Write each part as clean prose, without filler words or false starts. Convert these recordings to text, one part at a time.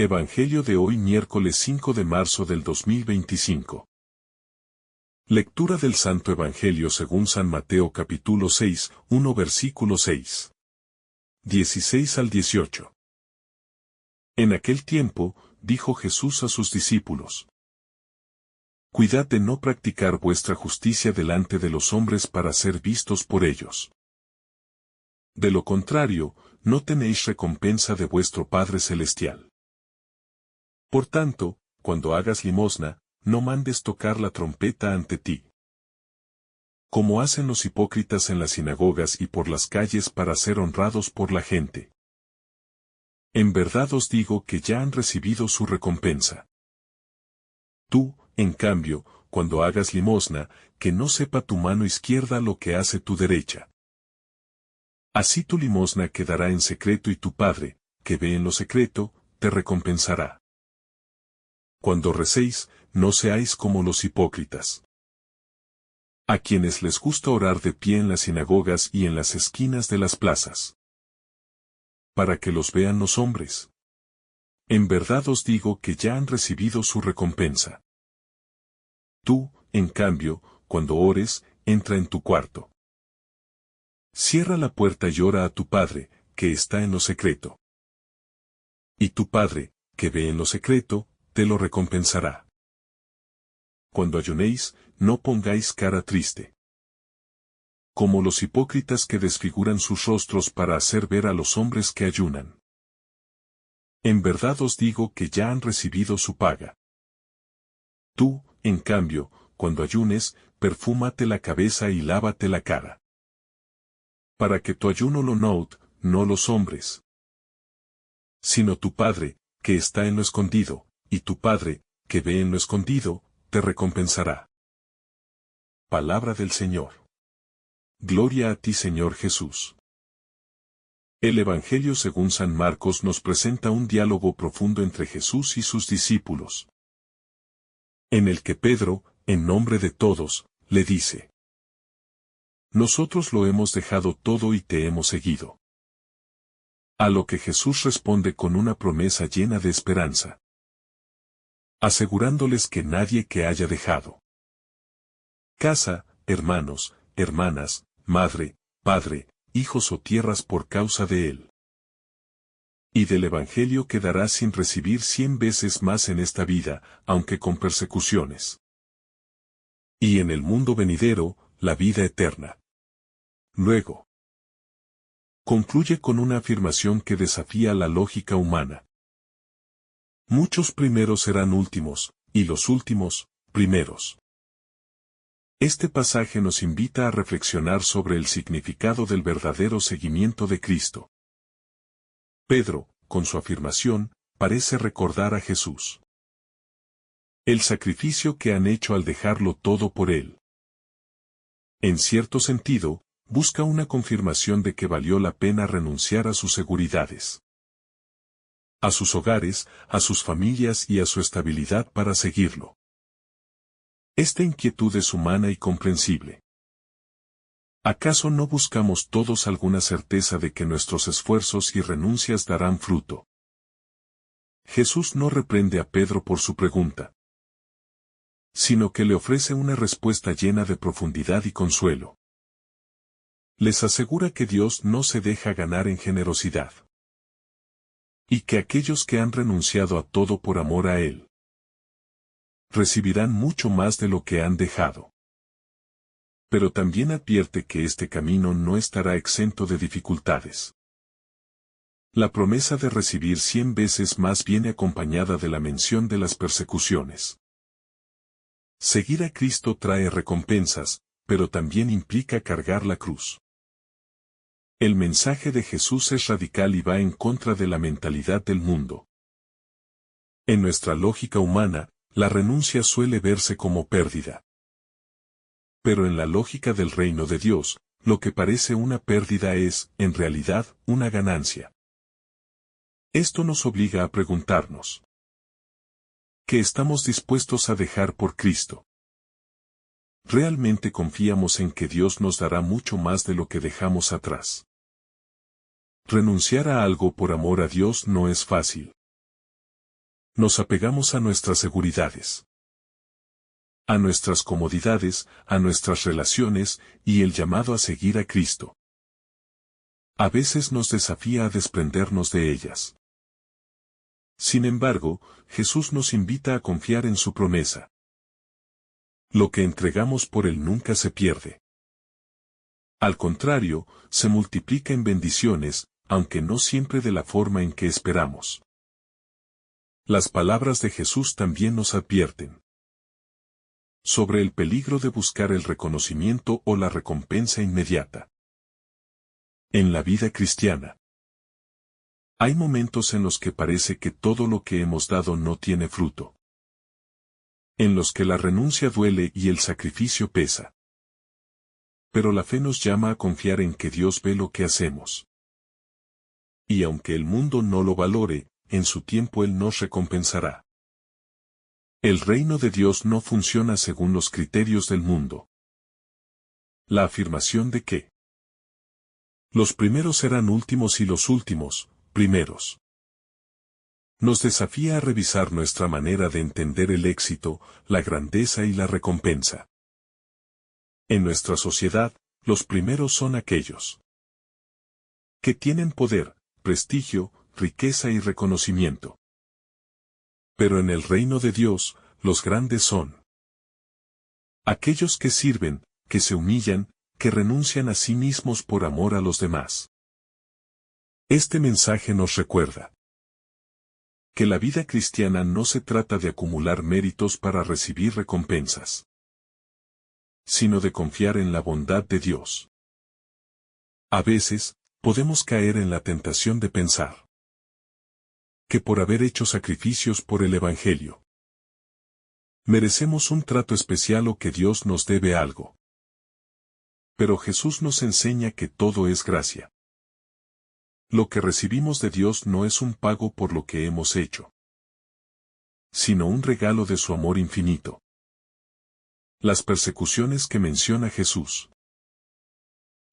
Evangelio de hoy miércoles 5 de marzo del 2025. Lectura del Santo Evangelio según San Mateo capítulo 6, 1 versículo 6. 16 al 18. En aquel tiempo, dijo Jesús a sus discípulos: Cuidad de no practicar vuestra justicia delante de los hombres para ser vistos por ellos. De lo contrario, no tenéis recompensa de vuestro Padre Celestial. Por tanto, cuando hagas limosna, no mandes tocar la trompeta ante ti, como hacen los hipócritas en las sinagogas y por las calles para ser honrados por la gente. En verdad os digo que ya han recibido su recompensa. Tú, en cambio, cuando hagas limosna, que no sepa tu mano izquierda lo que hace tu derecha. Así tu limosna quedará en secreto y tu Padre, que ve en lo secreto, te recompensará. Cuando recéis, no seáis como los hipócritas, a quienes les gusta orar de pie en las sinagogas y en las esquinas de las plazas, para que los vean los hombres. En verdad os digo que ya han recibido su recompensa. Tú, en cambio, cuando ores, entra en tu cuarto. Cierra la puerta y ora a tu Padre, que está en lo secreto. Y tu Padre, que ve en lo secreto, te lo recompensará. Cuando ayunéis, no pongáis cara triste, como los hipócritas que desfiguran sus rostros para hacer ver a los hombres que ayunan. En verdad os digo que ya han recibido su paga. Tú, en cambio, cuando ayunes, perfúmate la cabeza y lávate la cara, para que tu ayuno lo note, no los hombres, sino tu Padre, que está en lo escondido, y tu Padre, que ve en lo escondido, te recompensará. Palabra del Señor. Gloria a ti, Señor Jesús. El Evangelio según San Marcos nos presenta un diálogo profundo entre Jesús y sus discípulos, en el que Pedro, en nombre de todos, le dice: Nosotros lo hemos dejado todo y te hemos seguido. A lo que Jesús responde con una promesa llena de esperanza, asegurándoles que nadie que haya dejado casa, hermanos, hermanas, madre, padre, hijos o tierras por causa de él y del Evangelio quedará sin recibir 100 veces más en esta vida, aunque con persecuciones. Y en el mundo venidero, la vida eterna. Luego, concluye con una afirmación que desafía la lógica humana. Muchos primeros serán últimos, y los últimos, primeros. Este pasaje nos invita a reflexionar sobre el significado del verdadero seguimiento de Cristo. Pedro, con su afirmación, parece recordar a Jesús. El sacrificio que han hecho al dejarlo todo por él. En cierto sentido, busca una confirmación de que valió la pena renunciar a sus seguridades, a sus hogares, a sus familias y a su estabilidad para seguirlo. Esta inquietud es humana y comprensible. ¿Acaso no buscamos todos alguna certeza de que nuestros esfuerzos y renuncias darán fruto? Jesús no reprende a Pedro por su pregunta, sino que le ofrece una respuesta llena de profundidad y consuelo. Les asegura que Dios no se deja ganar en generosidad, y que aquellos que han renunciado a todo por amor a Él, recibirán mucho más de lo que han dejado. Pero también advierte que este camino no estará exento de dificultades. La promesa de recibir 100 veces más viene acompañada de la mención de las persecuciones. Seguir a Cristo trae recompensas, pero también implica cargar la cruz. El mensaje de Jesús es radical y va en contra de la mentalidad del mundo. En nuestra lógica humana, la renuncia suele verse como pérdida. Pero en la lógica del reino de Dios, lo que parece una pérdida es, en realidad, una ganancia. Esto nos obliga a preguntarnos: ¿qué estamos dispuestos a dejar por Cristo? ¿Realmente confiamos en que Dios nos dará mucho más de lo que dejamos atrás? Renunciar a algo por amor a Dios no es fácil. Nos apegamos a nuestras seguridades, a nuestras comodidades, a nuestras relaciones, y el llamado a seguir a Cristo a veces nos desafía a desprendernos de ellas. Sin embargo, Jesús nos invita a confiar en su promesa. Lo que entregamos por Él nunca se pierde. Al contrario, se multiplica en bendiciones, aunque no siempre de la forma en que esperamos. Las palabras de Jesús también nos advierten sobre el peligro de buscar el reconocimiento o la recompensa inmediata. En la vida cristiana, hay momentos en los que parece que todo lo que hemos dado no tiene fruto, en los que la renuncia duele y el sacrificio pesa. Pero la fe nos llama a confiar en que Dios ve lo que hacemos. Y aunque el mundo no lo valore, en su tiempo Él nos recompensará. El reino de Dios no funciona según los criterios del mundo. La afirmación de que los primeros serán últimos y los últimos, primeros, nos desafía a revisar nuestra manera de entender el éxito, la grandeza y la recompensa. En nuestra sociedad, los primeros son aquellos que tienen poder, prestigio, riqueza y reconocimiento. Pero en el reino de Dios, los grandes son aquellos que sirven, que se humillan, que renuncian a sí mismos por amor a los demás. Este mensaje nos recuerda que la vida cristiana no se trata de acumular méritos para recibir recompensas, sino de confiar en la bondad de Dios. A veces, podemos caer en la tentación de pensar que por haber hecho sacrificios por el Evangelio, merecemos un trato especial o que Dios nos debe algo. Pero Jesús nos enseña que todo es gracia. Lo que recibimos de Dios no es un pago por lo que hemos hecho, sino un regalo de su amor infinito. Las persecuciones que menciona Jesús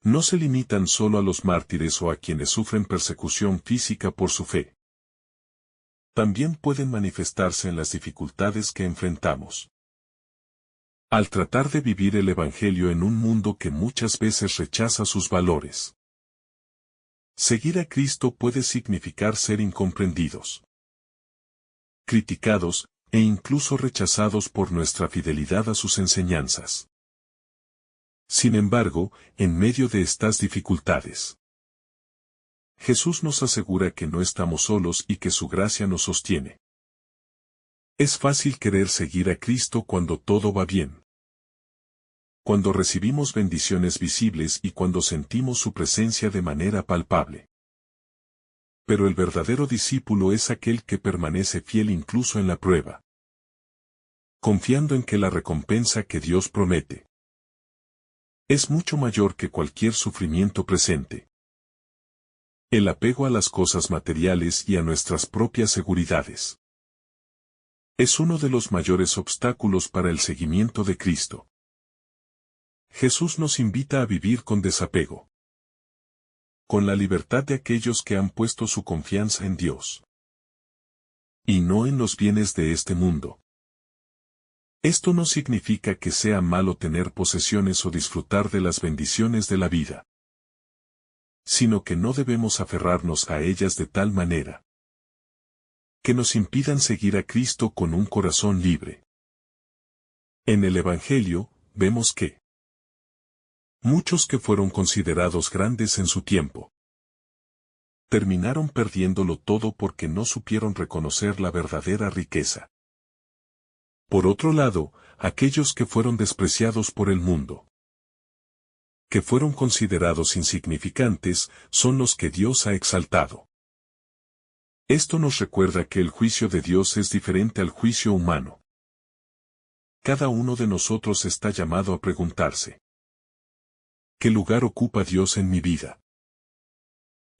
no se limitan solo a los mártires o a quienes sufren persecución física por su fe. También pueden manifestarse en las dificultades que enfrentamos al tratar de vivir el Evangelio en un mundo que muchas veces rechaza sus valores. Seguir a Cristo puede significar ser incomprendidos, criticados, e incluso rechazados por nuestra fidelidad a sus enseñanzas. Sin embargo, en medio de estas dificultades, Jesús nos asegura que no estamos solos y que su gracia nos sostiene. Es fácil querer seguir a Cristo cuando todo va bien, cuando recibimos bendiciones visibles y cuando sentimos su presencia de manera palpable. Pero el verdadero discípulo es aquel que permanece fiel incluso en la prueba, confiando en que la recompensa que Dios promete es mucho mayor que cualquier sufrimiento presente. El apego a las cosas materiales y a nuestras propias seguridades es uno de los mayores obstáculos para el seguimiento de Cristo. Jesús nos invita a vivir con desapego, con la libertad de aquellos que han puesto su confianza en Dios, y no en los bienes de este mundo. Esto no significa que sea malo tener posesiones o disfrutar de las bendiciones de la vida, sino que no debemos aferrarnos a ellas de tal manera que nos impidan seguir a Cristo con un corazón libre. En el Evangelio, vemos que muchos que fueron considerados grandes en su tiempo terminaron perdiéndolo todo porque no supieron reconocer la verdadera riqueza. Por otro lado, aquellos que fueron despreciados por el mundo, que fueron considerados insignificantes, son los que Dios ha exaltado. Esto nos recuerda que el juicio de Dios es diferente al juicio humano. Cada uno de nosotros está llamado a preguntarse: ¿qué lugar ocupa Dios en mi vida?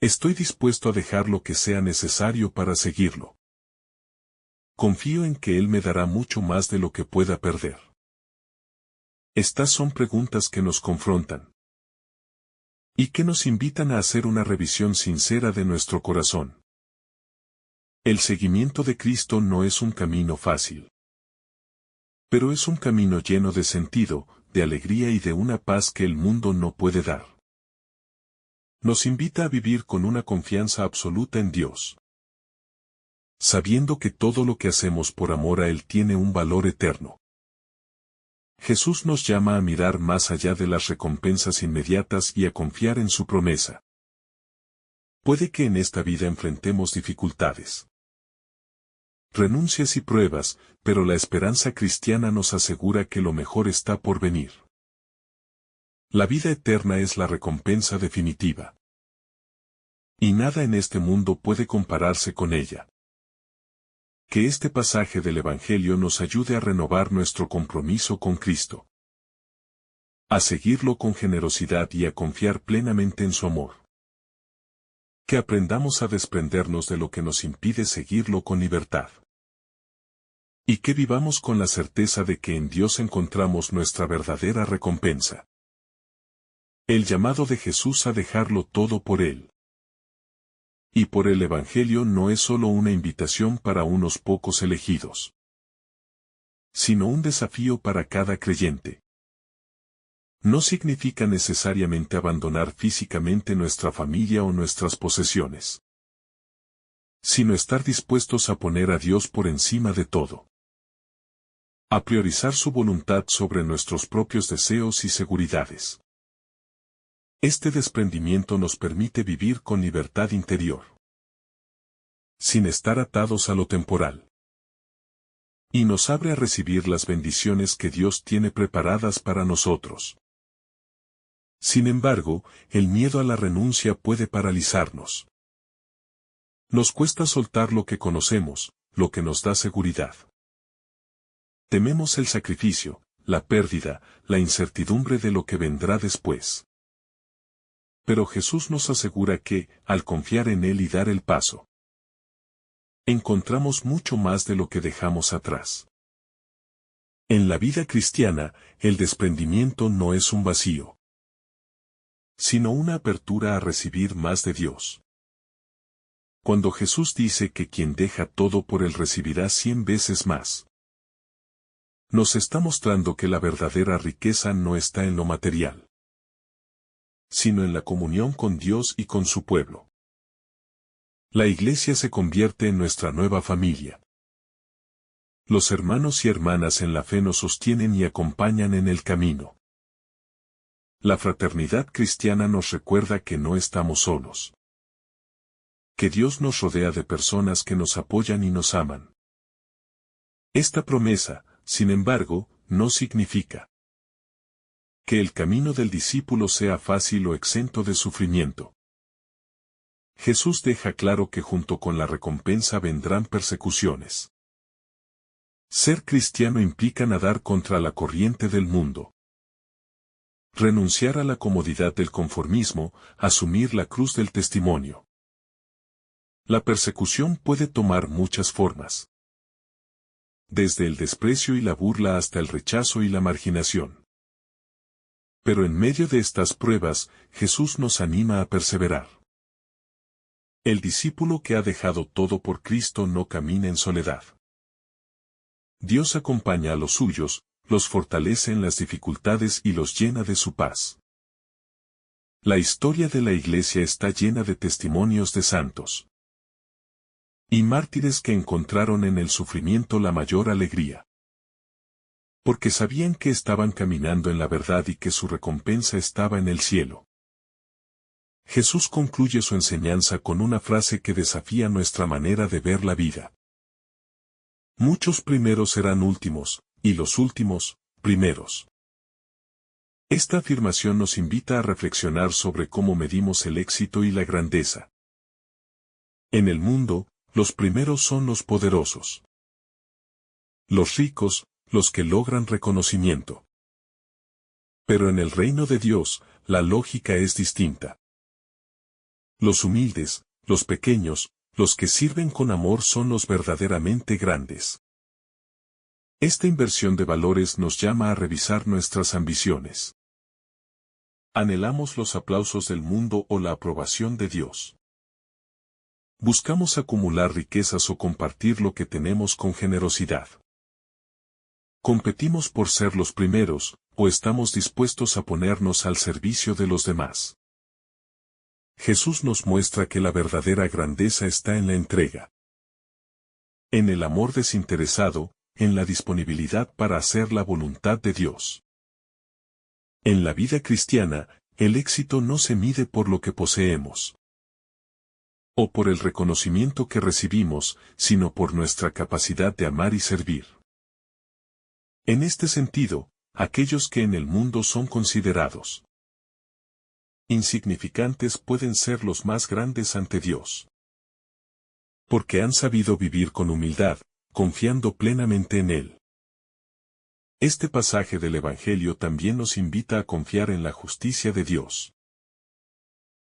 ¿Estoy dispuesto a dejar lo que sea necesario para seguirlo? Confío en que Él me dará mucho más de lo que pueda perder. Estas son preguntas que nos confrontan y que nos invitan a hacer una revisión sincera de nuestro corazón. El seguimiento de Cristo no es un camino fácil. Pero es un camino lleno de sentido, de alegría y de una paz que el mundo no puede dar. Nos invita a vivir con una confianza absoluta en Dios, sabiendo que todo lo que hacemos por amor a Él tiene un valor eterno. Jesús nos llama a mirar más allá de las recompensas inmediatas y a confiar en su promesa. Puede que en esta vida enfrentemos dificultades, renuncias y pruebas, pero la esperanza cristiana nos asegura que lo mejor está por venir. La vida eterna es la recompensa definitiva. Y nada en este mundo puede compararse con ella. Que este pasaje del Evangelio nos ayude a renovar nuestro compromiso con Cristo, a seguirlo con generosidad y a confiar plenamente en su amor. Que aprendamos a desprendernos de lo que nos impide seguirlo con libertad. Y que vivamos con la certeza de que en Dios encontramos nuestra verdadera recompensa. El llamado de Jesús a dejarlo todo por Él y por el Evangelio no es solo una invitación para unos pocos elegidos, sino un desafío para cada creyente. No significa necesariamente abandonar físicamente nuestra familia o nuestras posesiones, sino estar dispuestos a poner a Dios por encima de todo, a priorizar su voluntad sobre nuestros propios deseos y seguridades. Este desprendimiento nos permite vivir con libertad interior, sin estar atados a lo temporal. Y nos abre a recibir las bendiciones que Dios tiene preparadas para nosotros. Sin embargo, el miedo a la renuncia puede paralizarnos. Nos cuesta soltar lo que conocemos, lo que nos da seguridad. Tememos el sacrificio, la pérdida, la incertidumbre de lo que vendrá después. Pero Jesús nos asegura que, al confiar en Él y dar el paso, encontramos mucho más de lo que dejamos atrás. En la vida cristiana, el desprendimiento no es un vacío, sino una apertura a recibir más de Dios. Cuando Jesús dice que quien deja todo por Él recibirá 100 veces más, nos está mostrando que la verdadera riqueza no está en lo material, sino en la comunión con Dios y con su pueblo. La Iglesia se convierte en nuestra nueva familia. Los hermanos y hermanas en la fe nos sostienen y acompañan en el camino. La fraternidad cristiana nos recuerda que no estamos solos, que Dios nos rodea de personas que nos apoyan y nos aman. Esta promesa, sin embargo, no significa que el camino del discípulo sea fácil o exento de sufrimiento. Jesús deja claro que junto con la recompensa vendrán persecuciones. Ser cristiano implica nadar contra la corriente del mundo, renunciar a la comodidad del conformismo, asumir la cruz del testimonio. La persecución puede tomar muchas formas, desde el desprecio y la burla hasta el rechazo y la marginación. Pero en medio de estas pruebas, Jesús nos anima a perseverar. El discípulo que ha dejado todo por Cristo no camina en soledad. Dios acompaña a los suyos, los fortalece en las dificultades y los llena de su paz. La historia de la Iglesia está llena de testimonios de santos y mártires que encontraron en el sufrimiento la mayor alegría, porque sabían que estaban caminando en la verdad y que su recompensa estaba en el cielo. Jesús concluye su enseñanza con una frase que desafía nuestra manera de ver la vida. Muchos primeros serán últimos, y los últimos, primeros. Esta afirmación nos invita a reflexionar sobre cómo medimos el éxito y la grandeza. En el mundo, los primeros son los poderosos, los ricos, los que logran reconocimiento. Pero en el reino de Dios, la lógica es distinta. Los humildes, los pequeños, los que sirven con amor son los verdaderamente grandes. Esta inversión de valores nos llama a revisar nuestras ambiciones. ¿Anhelamos los aplausos del mundo o la aprobación de Dios? Buscamos acumular riquezas o compartir lo que tenemos con generosidad. ¿Competimos por ser los primeros, o estamos dispuestos a ponernos al servicio de los demás? Jesús nos muestra que la verdadera grandeza está en la entrega, en el amor desinteresado, en la disponibilidad para hacer la voluntad de Dios. En la vida cristiana, el éxito no se mide por lo que poseemos o por el reconocimiento que recibimos, sino por nuestra capacidad de amar y servir. En este sentido, aquellos que en el mundo son considerados insignificantes pueden ser los más grandes ante Dios, porque han sabido vivir con humildad, confiando plenamente en Él. Este pasaje del Evangelio también nos invita a confiar en la justicia de Dios.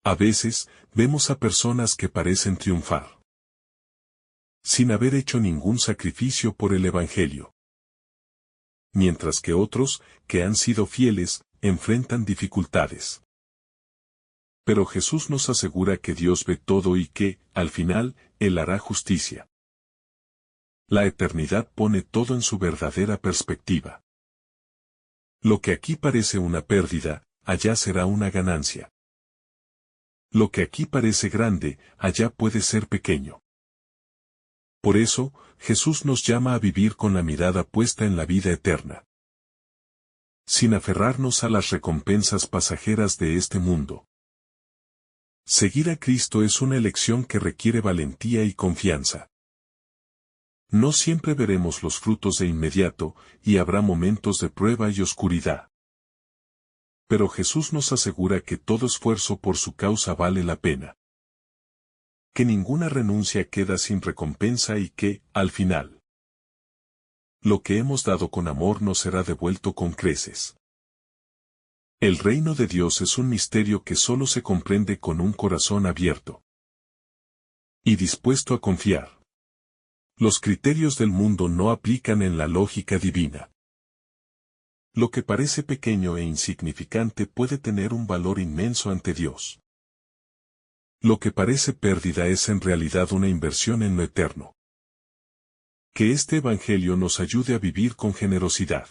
A veces, vemos a personas que parecen triunfar sin haber hecho ningún sacrificio por el Evangelio, mientras que otros, que han sido fieles, enfrentan dificultades. Pero Jesús nos asegura que Dios ve todo y que, al final, Él hará justicia. La eternidad pone todo en su verdadera perspectiva. Lo que aquí parece una pérdida, allá será una ganancia. Lo que aquí parece grande, allá puede ser pequeño. Por eso, Jesús nos llama a vivir con la mirada puesta en la vida eterna, sin aferrarnos a las recompensas pasajeras de este mundo. Seguir a Cristo es una elección que requiere valentía y confianza. No siempre veremos los frutos de inmediato, y habrá momentos de prueba y oscuridad. Pero Jesús nos asegura que todo esfuerzo por su causa vale la pena, que ninguna renuncia queda sin recompensa y que, al final, lo que hemos dado con amor nos será devuelto con creces. El reino de Dios es un misterio que solo se comprende con un corazón abierto y dispuesto a confiar. Los criterios del mundo no aplican en la lógica divina. Lo que parece pequeño e insignificante puede tener un valor inmenso ante Dios. Lo que parece pérdida es en realidad una inversión en lo eterno. Que este Evangelio nos ayude a vivir con generosidad,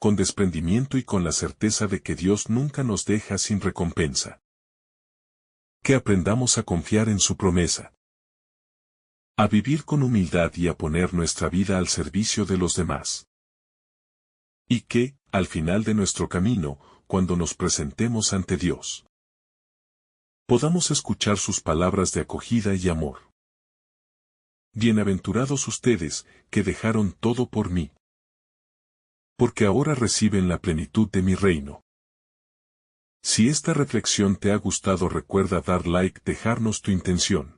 con desprendimiento y con la certeza de que Dios nunca nos deja sin recompensa. Que aprendamos a confiar en su promesa, a vivir con humildad y a poner nuestra vida al servicio de los demás. Y que, al final de nuestro camino, cuando nos presentemos ante Dios, podamos escuchar sus palabras de acogida y amor. Bienaventurados ustedes, que dejaron todo por mí, porque ahora reciben la plenitud de mi reino. Si esta reflexión te ha gustado, recuerda dar like, dejarnos tu intención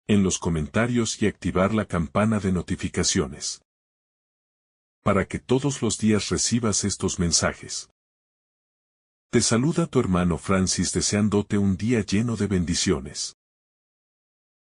en los comentarios y activar la campana de notificaciones, para que todos los días recibas estos mensajes. Te saluda tu hermano Francis deseándote un día lleno de bendiciones.